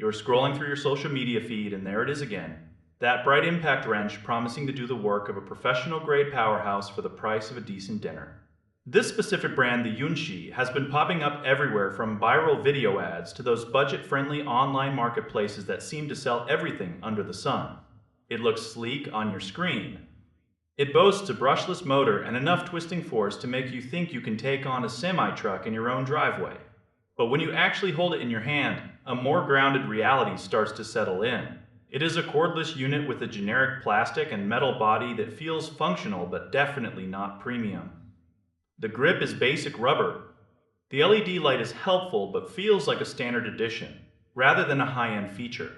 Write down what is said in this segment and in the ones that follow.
You're scrolling through your social media feed, and there it is again. That bright impact wrench promising to do the work of a professional-grade powerhouse for the price of a decent dinner. This specific brand, the Yunxi, has been popping up everywhere from viral video ads to those budget-friendly online marketplaces that seem to sell everything under the sun. It looks sleek on your screen. It boasts a brushless motor and enough twisting force to make you think you can take on a semi-truck in your own driveway. But when you actually hold it in your hand, a more grounded reality starts to settle in. It is a cordless unit with a generic plastic and metal body that feels functional but definitely not premium. The grip is basic rubber. The LED light is helpful but feels like a standard edition, rather than a high-end feature.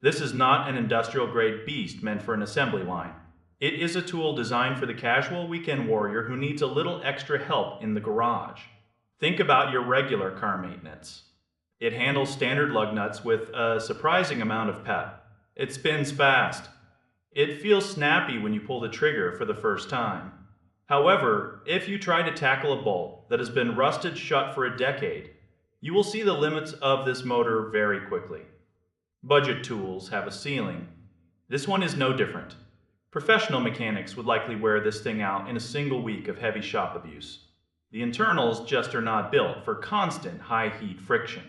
This is not an industrial-grade beast meant for an assembly line. It is a tool designed for the casual weekend warrior who needs a little extra help in the garage. Think about your regular car maintenance. It handles standard lug nuts with a surprising amount of pep. It spins fast. It feels snappy when you pull the trigger for the first time. However, if you try to tackle a bolt that has been rusted shut for a decade, you will see the limits of this motor very quickly. Budget tools have a ceiling. This one is no different. Professional mechanics would likely wear this thing out in a single week of heavy shop abuse. The internals just are not built for constant high heat friction.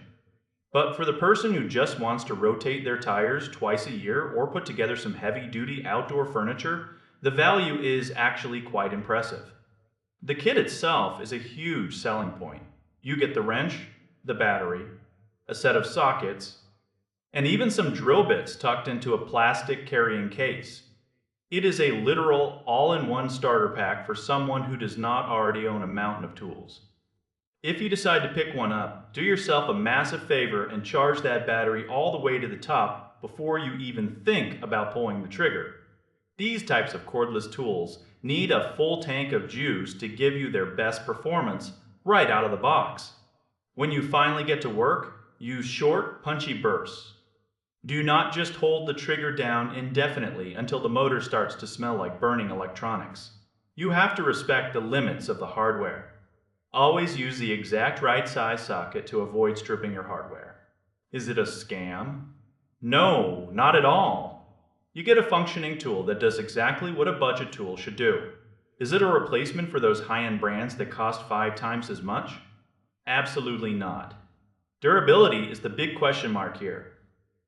But for the person who just wants to rotate their tires twice a year or put together some heavy-duty outdoor furniture, the value is actually quite impressive. The kit itself is a huge selling point. You get the wrench, the battery, a set of sockets, and even some drill bits tucked into a plastic carrying case. It is a literal all-in-one starter pack for someone who does not already own a mountain of tools. If you decide to pick one up, do yourself a massive favor and charge that battery all the way to the top before you even think about pulling the trigger. These types of cordless tools need a full tank of juice to give you their best performance right out of the box. When you finally get to work, use short, punchy bursts. Do not just hold the trigger down indefinitely until the motor starts to smell like burning electronics. You have to respect the limits of the hardware. Always use the exact right size socket to avoid stripping your hardware. Is it a scam? No, not at all. You get a functioning tool that does exactly what a budget tool should do. Is it a replacement for those high-end brands that cost 5 times as much? Absolutely not. Durability is the big question mark here.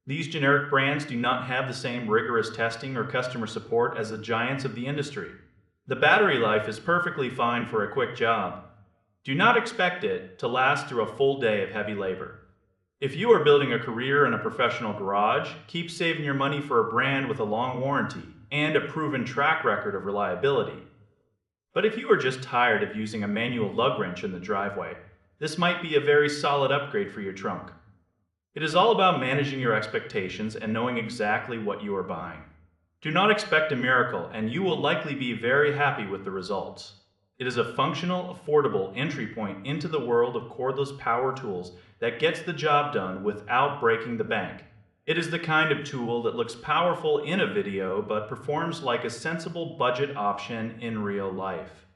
These generic brands do not have the same rigorous testing or customer support as the giants of the industry. The battery life is perfectly fine for a quick job. Do not expect it to last through a full day of heavy labor. If you are building a career in a professional garage, keep saving your money for a brand with a long warranty and a proven track record of reliability. But if you are just tired of using a manual lug wrench in the driveway, this might be a very solid upgrade for your trunk. It is all about managing your expectations and knowing exactly what you are buying. Do not expect a miracle, and you will likely be very happy with the results. It is a functional, affordable entry point into the world of cordless power tools that gets the job done without breaking the bank. It is the kind of tool that looks powerful in a video but performs like a sensible budget option in real life.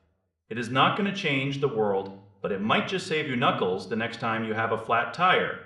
It is not going to change the world, but it might just save you knuckles the next time you have a flat tire